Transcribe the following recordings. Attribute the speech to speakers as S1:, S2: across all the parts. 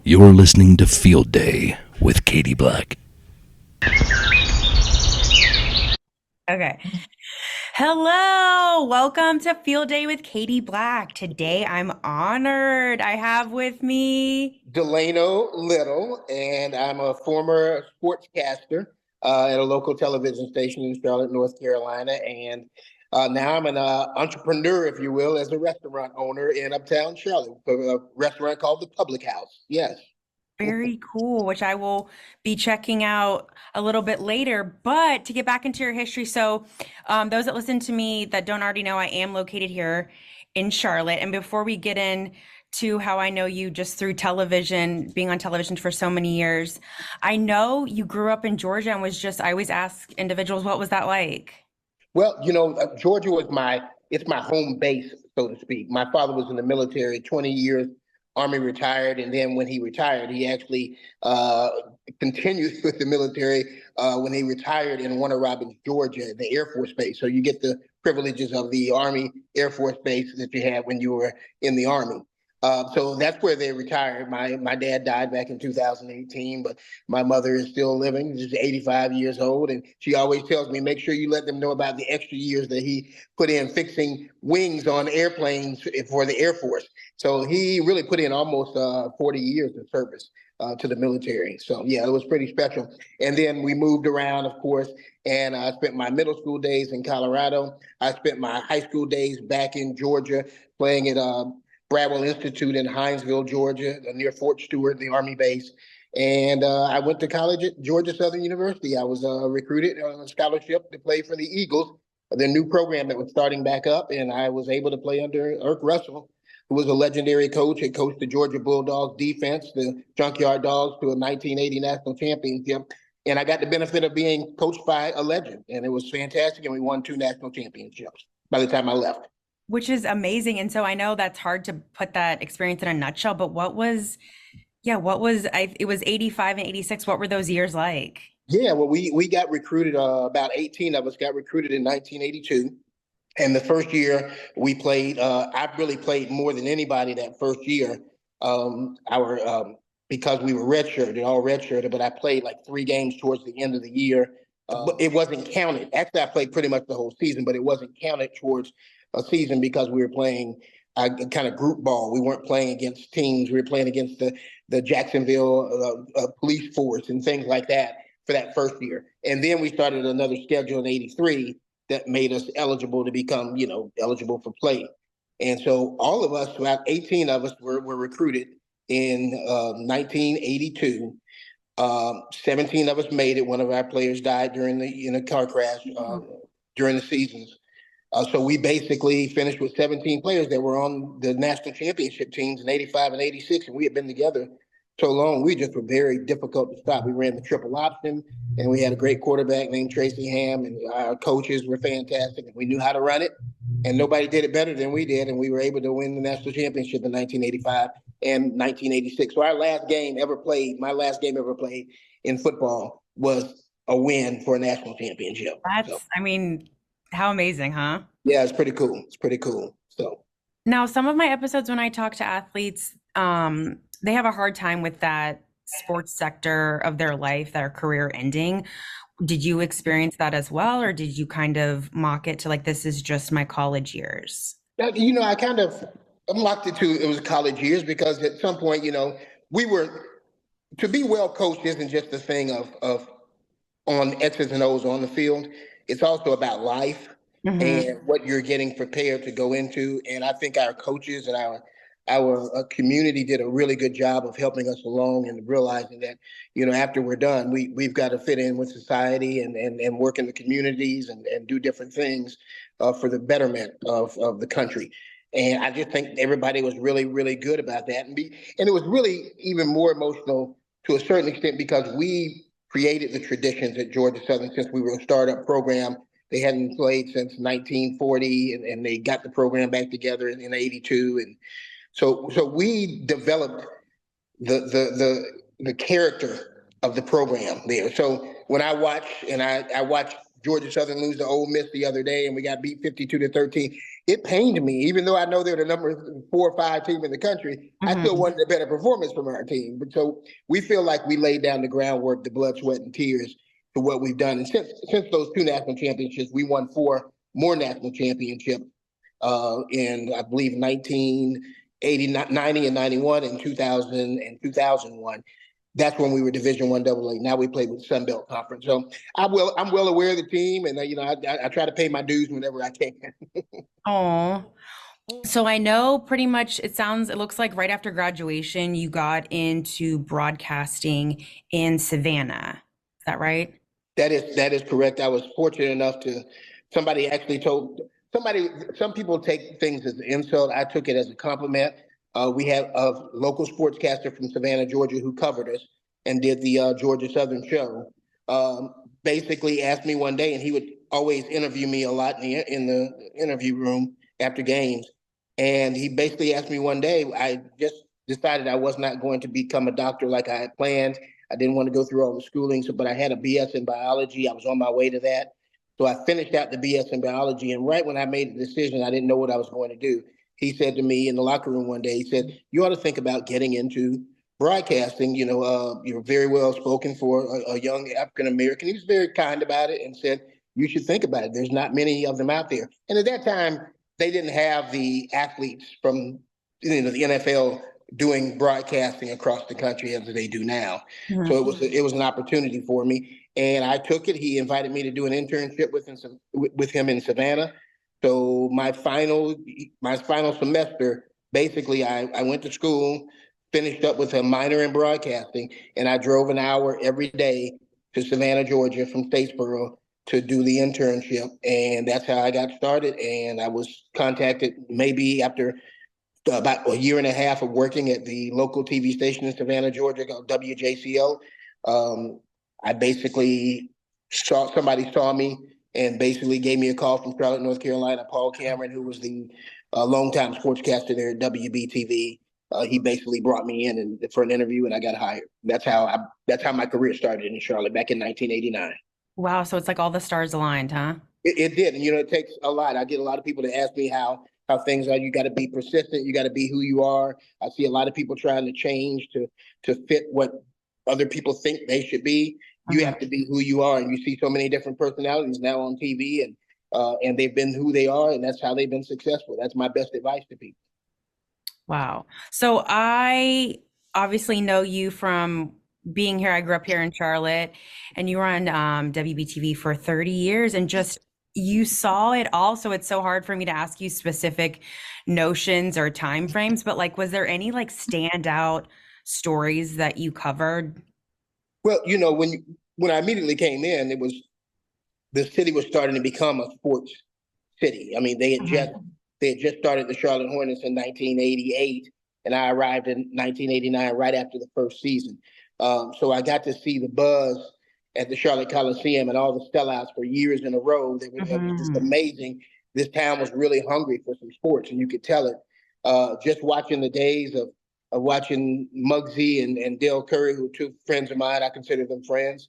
S1: You're listening to Field Day with Katie Black.
S2: Okay. Hello. Welcome to Field Day with Katie Black. Today I'm honored. I have with me.
S3: Delano Little, and I'm a former sportscaster at a local television station in Charlotte, North Carolina. And now I'm an entrepreneur, if you will, as a restaurant owner in Uptown Charlotte, a restaurant called the Public House. Yes.
S2: Very cool, which I will be checking out a little bit later. But to get back into your history, so those that listen to me that don't already know, I am located here in Charlotte. And before we get in to how I know you just through television, being on television for so many years, I know you grew up in Georgia and I always ask individuals, what was that like?
S3: Well, Georgia was it's my home base, so to speak. My father was in the military, 20 years, Army retired, and then when he retired, he actually continued with the military when he retired in Warner Robins, Georgia, the Air Force Base. So you get the privileges of the Army Air Force Base that you had when you were in the Army. So that's where they retired. My dad died back in 2018, but my mother is still living. She's 85 years old, and she always tells me, make sure you let them know about the extra years that he put in fixing wings on airplanes for the Air Force. So he really put in almost 40 years of service to the military. So yeah, it was pretty special. And then we moved around, of course, and I spent my middle school days in Colorado. I spent my high school days back in Georgia playing at Bradwell Institute in Hinesville, Georgia, near Fort Stewart, the Army base. And I went to college at Georgia Southern University. I was recruited on a scholarship to play for the Eagles, their new program that was starting back up. And I was able to play under Irk Russell, who was a legendary coach. He coached the Georgia Bulldogs defense, the Junkyard Dogs, to a 1980 national championship. And I got the benefit of being coached by a legend. And it was fantastic. And we won 2 national championships by the time I left.
S2: Which is amazing. And so I know that's hard to put that experience in a nutshell, but it was 85 and 86. What were those years like?
S3: Yeah, well, we got recruited, about 18 of us got recruited in 1982. And the first year we played, I really played more than anybody that first year. Because we were redshirted, all redshirted, but I played like 3 games towards the end of the year. But it wasn't counted. Actually, I played pretty much the whole season, but it wasn't counted towards a season because we were playing kind of group ball. We weren't playing against teams. We were playing against the Jacksonville police force and things like that for that first year. And then we started another schedule in 83 that made us eligible to become, eligible for play. And so all of us, about 18 of us were recruited in 1982. 17 of us made it. One of our players died in a car crash during the seasons. So we basically finished with 17 players that were on the national championship teams in 85 and 86. And we had been together so long, we just were very difficult to stop. We ran the triple option, and we had a great quarterback named Tracy Ham, and our coaches were fantastic, and we knew how to run it. And nobody did it better than we did, and we were able to win the national championship in 1985 and 1986. So my last game ever played in football was a win for a national championship.
S2: How amazing, huh?
S3: Yeah, it's pretty cool. It's pretty cool. So
S2: now some of my episodes when I talk to athletes, they have a hard time with that sports sector of their life, their career ending. Did you experience that as well, or did you kind of mock it to like, this is just my college years?
S3: I kind of mocked it was college years because at some point, to be well coached isn't just a thing of on X's and O's on the field. It's also about life and what you're getting prepared to go into. And I think our coaches and our community did a really good job of helping us along and realizing that, after we're done, we've got to fit in with society and work in the communities and do different things for the betterment of the country. And I just think everybody was really, really good about that. And it was really even more emotional to a certain extent because we created the traditions at Georgia Southern since we were a startup program. They hadn't played since 1940, and they got the program back together in 82. And so we developed the character of the program there. So when I watched Georgia Southern lose to Ole Miss the other day, and we got beat 52-13, it pained me, even though I know they're the number 4 or 5 team in the country. I still wanted a better performance from our team. But so we feel like we laid down the groundwork, the blood, sweat, and tears for what we've done. And since those 2 national championships, we won 4 more national championships in, I believe, 1980, 90, and 91, and 2000 and 2001. That's when we were Division I AA. Now we play with Sun Belt Conference. So I'm well aware of the team, and I try to pay my dues whenever I can.
S2: Oh, so I know pretty much it looks like right after graduation, you got into broadcasting in Savannah. Is that right?
S3: That is correct. I was fortunate enough somebody actually told some people take things as an insult. I took it as a compliment. We had a local sportscaster from Savannah, Georgia, who covered us and did the Georgia Southern show. Basically asked me one day, and he would always interview me a lot in the interview room after games. And he basically asked me one day, I just decided I was not going to become a doctor like I had planned. I didn't want to go through all the schooling, but I had a BS in biology. I was on my way to that. So I finished out the BS in biology. And right when I made the decision, I didn't know what I was going to do. He said to me in the locker room one day, he said, you ought to think about getting into broadcasting. You're very well spoken for a young African-American. He was very kind about it and said, you should think about it. There's not many of them out there. And at that time, they didn't have the athletes from the NFL doing broadcasting across the country as they do now. Mm-hmm. So it was an opportunity for me, and I took it. He invited me to do an internship with him in Savannah. So my final semester, basically, I went to school, finished up with a minor in broadcasting, and I drove an hour every day to Savannah, Georgia, from Statesboro to do the internship, and that's how I got started. And I was contacted maybe after about a year and a half of working at the local TV station in Savannah, Georgia, called WJCO. I basically somebody saw me and basically gave me a call from Charlotte, North Carolina. Paul Cameron, who was the longtime sportscaster there at WBTV, he basically brought me in for an interview, and I got hired. That's how my career started in Charlotte back in 1989.
S2: Wow, so it's like all the stars aligned, huh?
S3: It did, and it takes a lot. I get a lot of people to ask me how things are. You got to be persistent. You got to be who you are. I see a lot of people trying to change to fit what other people think they should be. You have to be who you are, and you see so many different personalities now on TV, and they've been who they are, and that's how they've been successful. That's my best advice to people.
S2: Wow. So I obviously know you from being here. I grew up here in Charlotte, and you were on WBTV for 30 years, and just you saw it all. So it's so hard for me to ask you specific notions or time frames, but was there any standout stories that you covered?
S3: Well, when I immediately came in, the city was starting to become a sports city. I mean, they had just started the Charlotte Hornets in 1988, and I arrived in 1989 right after the first season. So I got to see the buzz at the Charlotte Coliseum and all the sellouts for years in a row. It was just amazing. This town was really hungry for some sports, and you could tell it. Just watching the days of watching Muggsy and Dale Curry, who are 2 friends of mine, I consider them friends.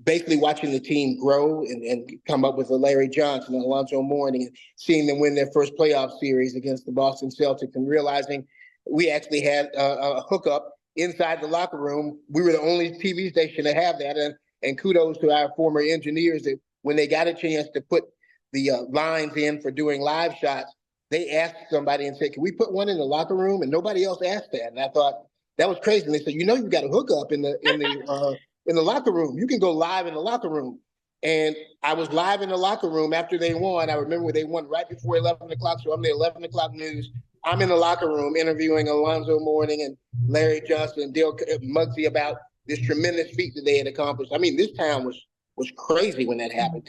S3: Basically watching the team grow and come up with a Larry Johnson and Alonzo Mourning, and seeing them win their first playoff series against the Boston Celtics, and realizing we actually had a hookup inside the locker room. We were the only TV station to have that, and kudos to our former engineers that when they got a chance to put the lines in for doing live shots, they asked somebody and said, can we put one in the locker room? And nobody else asked that. And I thought that was crazy. And they said, you've got a hookup in the locker room. You can go live in the locker room. And I was live in the locker room after they won. I remember they won right before 11 o'clock. So I'm the 11 o'clock news. I'm in the locker room interviewing Alonzo Mourning and Larry Johnson and Dale Muggsy about this tremendous feat that they had accomplished. I mean, this town was crazy when that happened.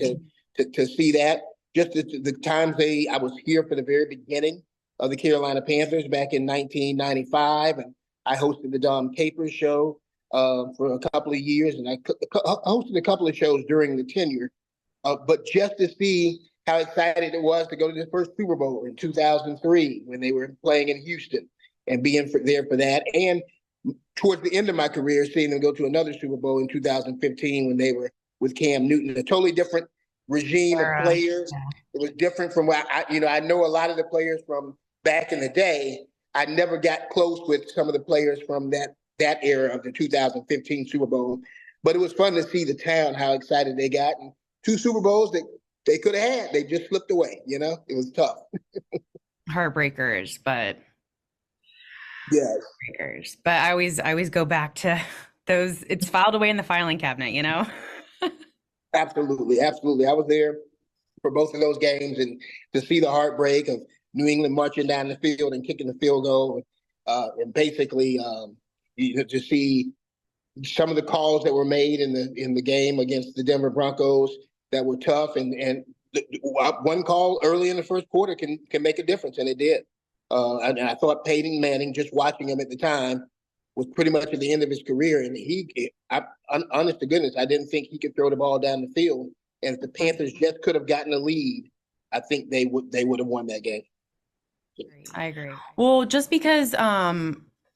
S3: To see that, just the times I was here for the very beginning of the Carolina Panthers back in 1995, and I hosted the Dom Capers show for a couple of years, and I hosted a couple of shows during the tenure. But just to see how excited it was to go to the first Super Bowl in 2003 when they were playing in Houston, and being there for that. And towards the end of my career, seeing them go to another Super Bowl in 2015 when they were with Cam Newton, a totally different regime of players. It was different from what I know a lot of the players from back in the day. I never got close with some of the players from that era of the 2015 Super Bowl, but it was fun to see the town, how excited they got. And 2 Super Bowls that they could have had, they just slipped away. It was tough.
S2: Heartbreakers, but
S3: Yes.
S2: heartbreakers. But I always go back to those. It's filed away in the filing cabinet.
S3: Absolutely. Absolutely. I was there for both of those games, and to see the heartbreak of New England marching down the field and kicking the field goal, and basically to see some of the calls that were made in the game against the Denver Broncos that were tough, and one call early in the first quarter can make a difference, and it did. And I thought Peyton Manning, just watching him at the time, was pretty much at the end of his career, and honest to goodness, I didn't think he could throw the ball down the field. And if the Panthers just could have gotten a lead, I think they would have won that game.
S2: I agree. Well, just because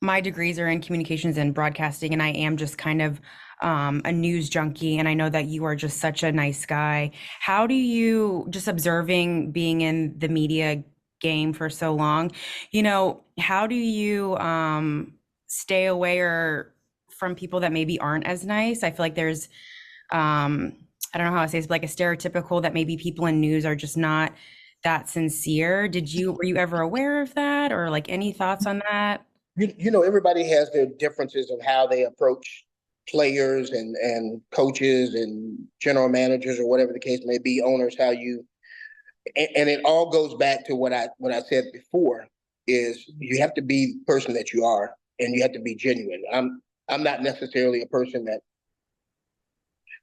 S2: my degrees are in communications and broadcasting, and I am just kind of a news junkie, and I know that you are just such a nice guy. How do you, just observing being in the media game for so long, how do you stay away from people that maybe aren't as nice? I feel like there's I don't know how to say this, but like a stereotypical that maybe people in news are just not that sincere. Were you ever aware of that, or like any thoughts on that?
S3: Everybody has their differences of how they approach players and coaches and general managers, or whatever the case may be, owners, and it all goes back to what I said before, is you have to be the person that you are, and you have to be genuine. I'm not necessarily a person that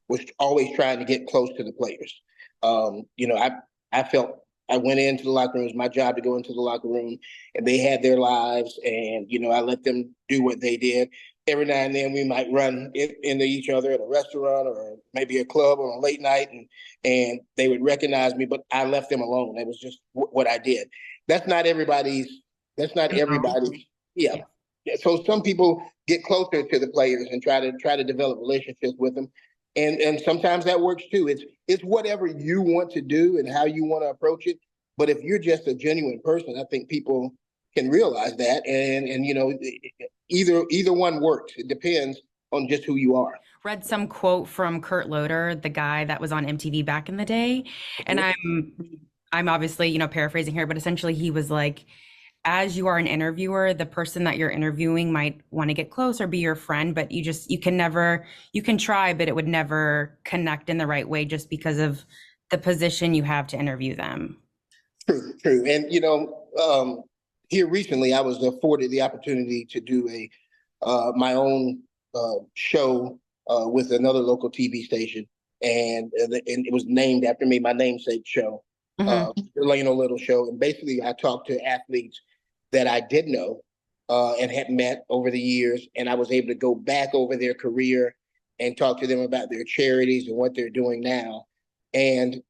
S3: was always trying to get close to the players. I felt I went into the locker room. It was my job to go into the locker room, and they had their lives, and I let them do what they did. Every now and then we might run into each other at a restaurant or maybe a club on a late night, and they would recognize me, but I left them alone. That was just what I did. That's not everybody's. Yeah. So some people get closer to the players and try to develop relationships with them. And sometimes that works too. It's whatever you want to do and how you want to approach it. But if you're just a genuine person, I think people can realize that. And either one works. It depends on just who you are.
S2: Read some quote from Kurt Loder, the guy that was on MTV back in the day. And I'm obviously, paraphrasing here, but essentially he was like, as you are an interviewer, the person that you're interviewing might want to get close or be your friend, but you can try, but it would never connect in the right way just because of the position you have to interview them.
S3: True. And, here recently, I was afforded the opportunity to do my own show with another local TV station. And it was named after me, my namesake show, Delano Little Show. And basically, I talked to athletes that I did know and had met over the years. And I was able to go back over their career and talk to them about their charities and what they're doing now. And,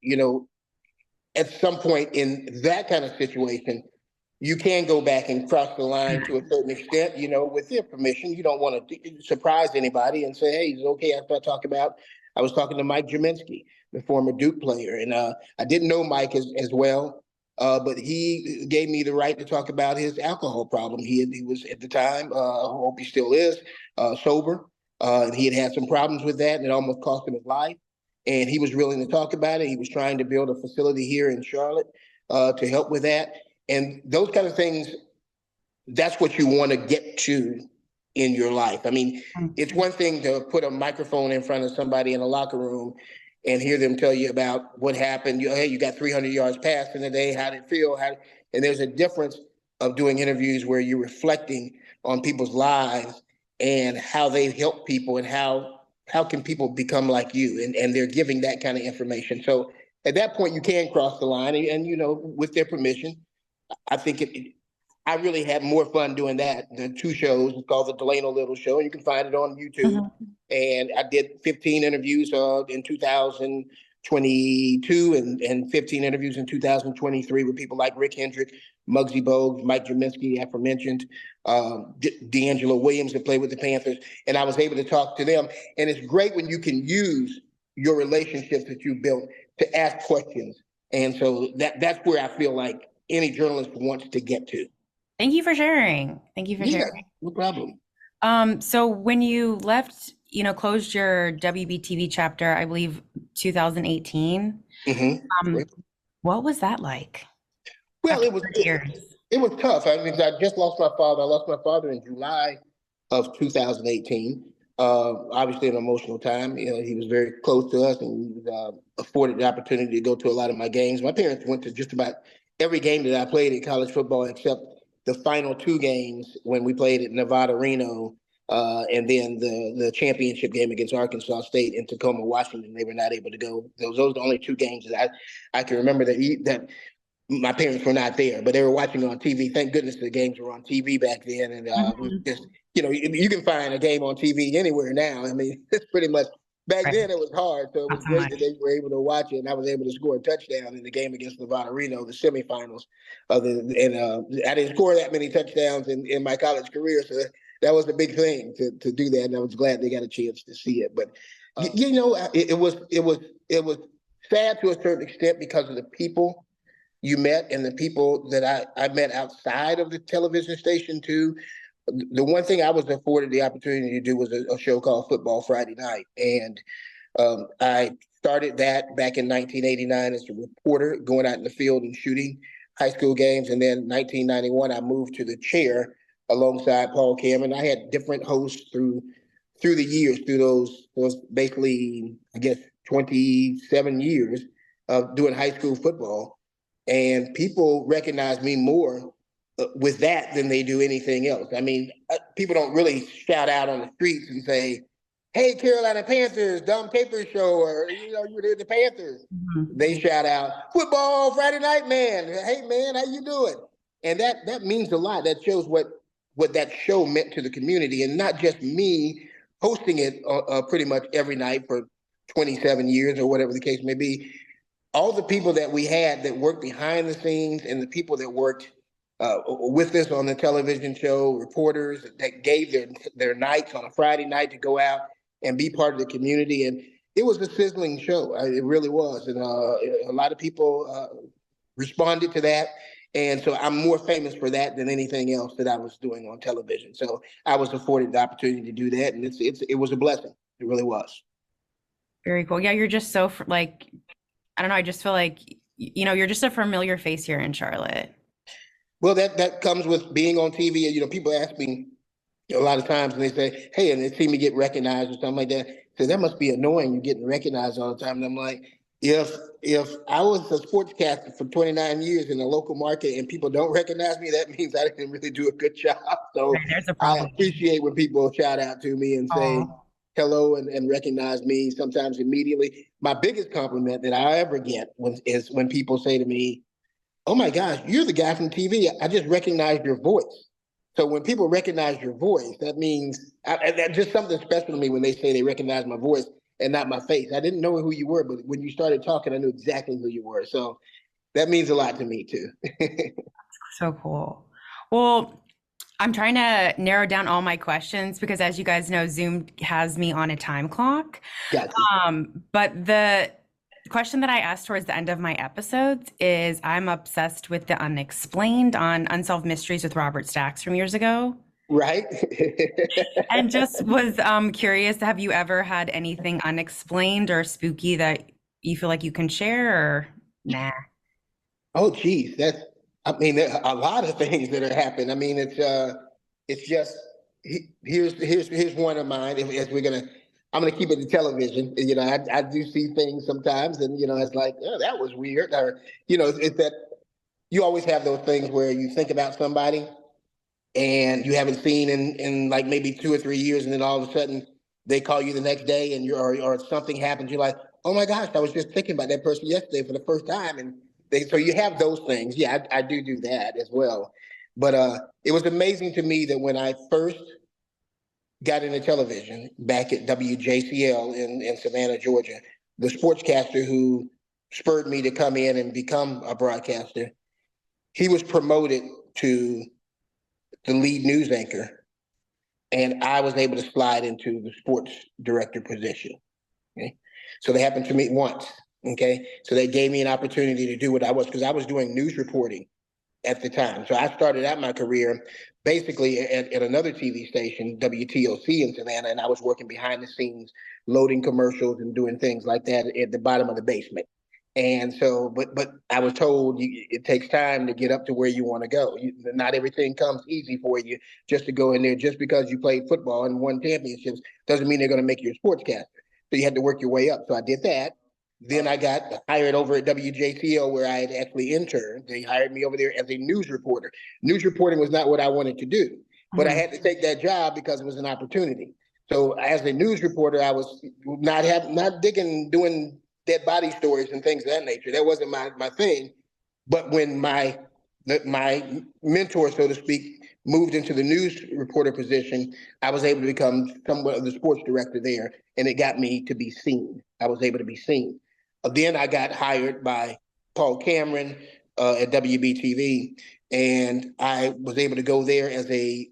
S3: at some point in that kind of situation, you can go back and cross the line to a certain extent, with their permission. You don't want to surprise anybody and say, hey, it's okay. I was talking to Mike Gminski, the former Duke player. And I didn't know Mike as well. But he gave me the right to talk about his alcohol problem. He was at the time, I hope he still is, sober. And he had some problems with that, and it almost cost him his life. And he was willing to talk about it. He was trying to build a facility here in Charlotte to help with that. And those kind of things, that's what you want to get to in your life. I mean, it's one thing to put a microphone in front of somebody in a locker room and hear them tell you about what happened. Hey, you got 300 yards passing today. How did it feel? And there's a difference of doing interviews where you're reflecting on people's lives and how they help people and how can people become like you. And they're giving that kind of information. So at that point, you can cross the line and with their permission. I think I really had more fun doing that. The 2 shows, it's called the Delano Little Show, and you can find it on YouTube. And I did 15 interviews in 2022 and 15 interviews in 2023 with people like Rick Hendrick, Muggsy Bogues, Mike Gminski, aforementioned, D'Angelo Williams that played with the Panthers. And I was able to talk to them. And it's great when you can use your relationships that you built to ask questions. And so that's where I feel like any journalist wants to get to.
S2: Thank you for sharing. Thank you for
S3: Yeah,
S2: sharing.
S3: no problem.
S2: So when you left, closed your WBTV chapter, I believe 2018.
S3: Mm-hmm.
S2: What was that like?
S3: Well,
S2: After
S3: it was
S2: 30 years.
S3: it was tough. I mean, I just lost my father. I lost my father in July of 2018. Obviously, an emotional time. He was very close to us, and he was afforded the opportunity to go to a lot of my games. My parents went to just about every game that I played in college football, except the final two games when we played at Nevada, Reno, and then the championship game against Arkansas State in Tacoma, Washington. They were not able to go. Those are the only two games that I can remember that my parents were not there, but they were watching on TV. Thank goodness the games were on TV back then. And we just, you can find a game on TV anywhere now. I mean, it's pretty much, back
S2: Right.
S3: then it was hard. So it was
S2: Not so
S3: great
S2: much.
S3: that they were able to watch it. And I was able to score a touchdown in the game against Nevada Reno, the semifinals. I didn't score that many touchdowns in my college career. So that was a big thing to do that. And I was glad they got a chance to see it. But, it was sad to a certain extent because of the people you met and the people that I met outside of the television station too. The one thing I was afforded the opportunity to do was a show called Football Friday Night. And I started that back in 1989 as a reporter, going out in the field and shooting high school games. And then 1991, I moved to the chair alongside Paul Cam. And I had different hosts through the years, through those basically, I guess, 27 years of doing high school football. And people recognize me more with that than they do anything else. I mean, people don't really shout out on the streets and say, "Hey, Carolina Panthers, Dumb Paper Show," or you're the Panthers.
S2: Mm-hmm.
S3: They shout out, "Football Friday Night, man. Hey, man, how you doing?" And that means a lot. That shows what that show meant to the community, and not just me hosting it pretty much every night for 27 years or whatever the case may be. All the people that we had that worked behind the scenes and the people that worked with us on the television show, reporters that gave their nights on a Friday night to go out and be part of the community. And it was a sizzling show. It really was. And a lot of people responded to that. And so I'm more famous for that than anything else that I was doing on television. So I was afforded the opportunity to do that. And it was a blessing. It really was.
S2: Very cool. Yeah, you're just so I don't know. I just feel like, you're just a familiar face here in Charlotte.
S3: Well, that comes with being on TV. People ask me a lot of times and they say, "Hey," and they see me get recognized or something like that. So that must be annoying, you getting recognized all the time. And I'm like, if I was a sportscaster for 29 years in a local market and people don't recognize me, that means I didn't really do a good job. So
S2: Right, there's a
S3: I
S2: problem.
S3: appreciate when people shout out to me and say hello and recognize me, sometimes immediately. My biggest compliment that I ever get is when people say to me, "Oh my gosh, you're the guy from TV. I just recognized your voice." So when people recognize your voice, that means that's just something special to me when they say they recognize my voice and not my face. I didn't know who you were, but when you started talking, I knew exactly who you were. So that means a lot to me too.
S2: So cool. Well, I'm trying to narrow down all my questions because, as you guys know, Zoom has me on a time clock.
S3: Gotcha.
S2: But the question that I ask towards the end of my episodes is, I'm obsessed with the Unexplained on Unsolved Mysteries with Robert Stacks from years ago.
S3: Right.
S2: And just was curious, have you ever had anything unexplained or spooky that you feel like you can share, or nah?
S3: Oh, geez, there are a lot of things that are happening. I mean, it's just here's one of mine. If I'm gonna keep it to television. I do see things sometimes, and it's like, oh, that was weird, or it's that you always have those things where you think about somebody and you haven't seen in like maybe 2 or 3 years, and then all of a sudden they call you the next day, and or something happens. You're like, "Oh my gosh, I was just thinking about that person yesterday for the first time," and so you have those things. Yeah, I do that as well. But it was amazing to me that when I first got into television back at WJCL in Savannah, Georgia, the sportscaster who spurred me to come in and become a broadcaster, he was promoted to the lead news anchor, and I was able to slide into the sports director position. Okay? So that happened to me once. Okay. So they gave me an opportunity to do what I was, because I was doing news reporting at the time. So I started out my career basically at another TV station, WTOC in Savannah, and I was working behind the scenes, loading commercials and doing things like that at the bottom of the basement. And so, but I was told it takes time to get up to where you want to go. Not everything comes easy for you just to go in there. Just because you played football and won championships doesn't mean they're going to make you a sportscaster. So you had to work your way up. So I did that. Then I got hired over at WJCO, where I had actually interned. They hired me over there as a news reporter. News reporting was not what I wanted to do, but I had to take that job because it was an opportunity. So as a news reporter, I was not digging doing dead body stories and things of that nature. That wasn't my thing. But when my mentor, so to speak, moved into the news reporter position, I was able to become somewhat of the sports director there, and it got me to be seen. I was able to be seen. Then I got hired by Paul Cameron at WBTV, and I was able to go there as a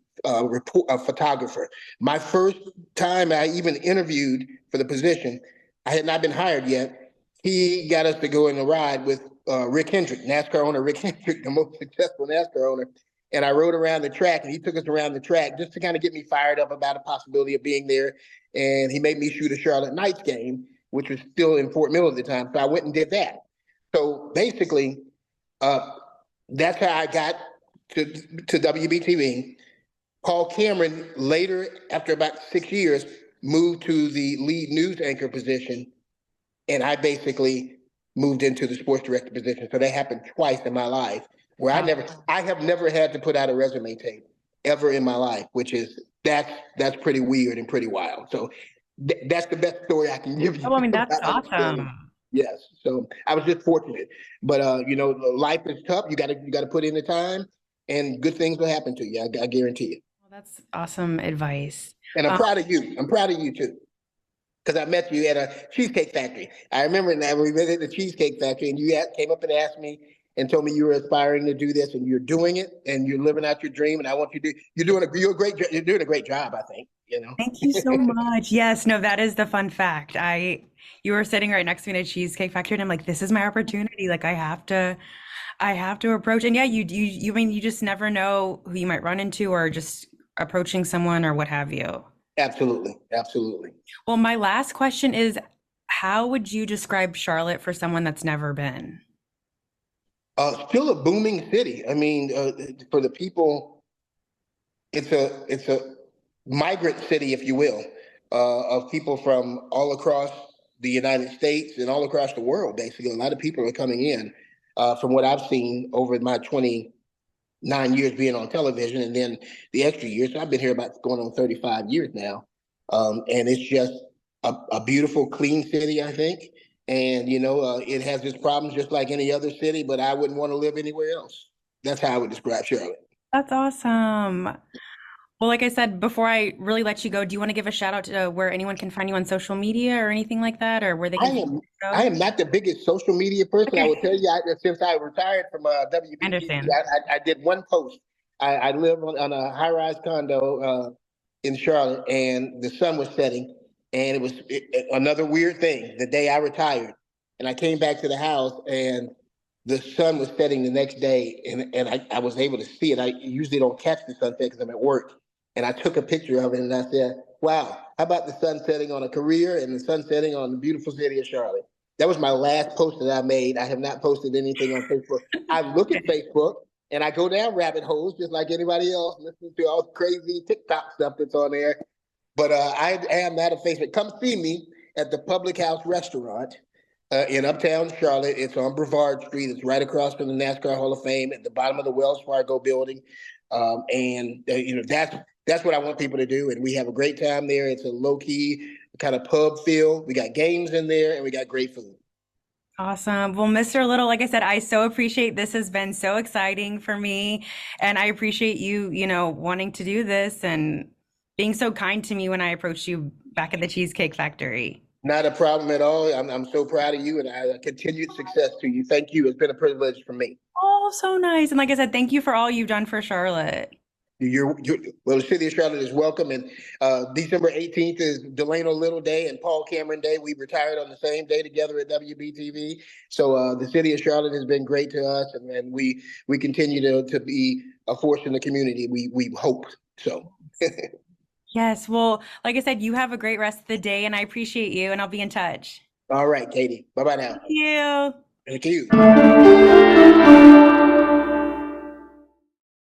S3: photographer. My first time I even interviewed for the position, I had not been hired yet. He got us to go in a ride with Rick Hendrick, NASCAR owner Rick Hendrick, the most successful NASCAR owner. And I rode around the track, and he took us around the track just to kind of get me fired up about the possibility of being there. And he made me shoot a Charlotte Knights game, which was still in Fort Mill at the time. So I went and did that. So basically, that's how I got to WBTV. Paul Cameron later, after about 6 years, moved to the lead news anchor position, and I basically moved into the sports director position. So that happened twice in my life, where I have never had to put out a resume tape ever in my life, which is that's pretty weird and pretty wild. So that's the best story I can give you.
S2: Oh, I mean, that's awesome.
S3: Yes. So I was just fortunate, but life is tough. You gotta put in the time, and good things will happen to you. I guarantee you.
S2: Well, that's awesome advice.
S3: And I'm proud of you. I'm proud of you too, because I met you at a Cheesecake Factory. I remember that we went at the Cheesecake Factory, and you came up and asked me and told me you were aspiring to do this, and you're doing it, and you're living out your dream. And I want you to. You're doing a great job. I think.
S2: Thank you so much. Yes, no, that is the fun fact. You were sitting right next to me in a Cheesecake Factory, and I'm like, this is my opportunity. Like, I have to approach. And yeah, you mean, you just never know who you might run into, or just approaching someone or what have you.
S3: Absolutely. Absolutely.
S2: Well, my last question is, how would you describe Charlotte for someone that's never been?
S3: Still a booming city. I mean, for the people, it's a migrant city, if you will, of people from all across the United States and all across the world. Basically, a lot of people are coming in. From what I've seen over my 29 years being on television, and then the extra years, so I've been here about going on 35 years now, and it's just a beautiful, clean city, I think. And it has its problems just like any other city, but I wouldn't want to live anywhere else. That's how I would describe Charlotte.
S2: That's awesome. Well, like I said, before I really let you go, do you want to give a shout out to where anyone can find you on social media or anything like that, or where they can?
S3: I am not the biggest social media person.
S2: Okay.
S3: I will tell you, since I retired from WBTV, I did one post. I live on a high-rise condo in Charlotte, and the sun was setting, and it was another weird thing. The day I retired, and I came back to the house, and the sun was setting the next day, and I was able to see it. I usually don't catch the sunset because I'm at work. And I took a picture of it, and I said, wow, how about the sun setting on a career and the sun setting on the beautiful city of Charlotte? That was my last post that I made. I have not posted anything on Facebook. I look at Facebook, and I go down rabbit holes just like anybody else, listening to all the crazy TikTok stuff that's on there. But I am not a Facebook. Come see me at the Public House Restaurant in Uptown Charlotte. It's on Brevard Street. It's right across from the NASCAR Hall of Fame at the bottom of the Wells Fargo building. That's what I want people to do. And we have a great time there. It's a low key kind of pub feel. We got games in there, and we got great food.
S2: Awesome. Well, Mr. Little, like I said, I so appreciate this. Has been so exciting for me. And I appreciate you, wanting to do this and being so kind to me when I approached you back at the Cheesecake Factory.
S3: Not a problem at all. I'm so proud of you, and I continued success to you. Thank you. It's been a privilege for me.
S2: Oh, so nice. And like I said, thank you for all you've done for Charlotte.
S3: Well, the city of Charlotte is welcome, and December 18th is Delano Little Day and Paul Cameron Day. We retired on the same day together at WBTV. So the city of Charlotte has been great to us, and we continue to be a force in the community. We hope so.
S2: Yes. Well, like I said, you have a great rest of the day, and I appreciate you, and I'll be in touch.
S3: All right, Katie. Bye bye now.
S2: Thank you.
S3: Thank you.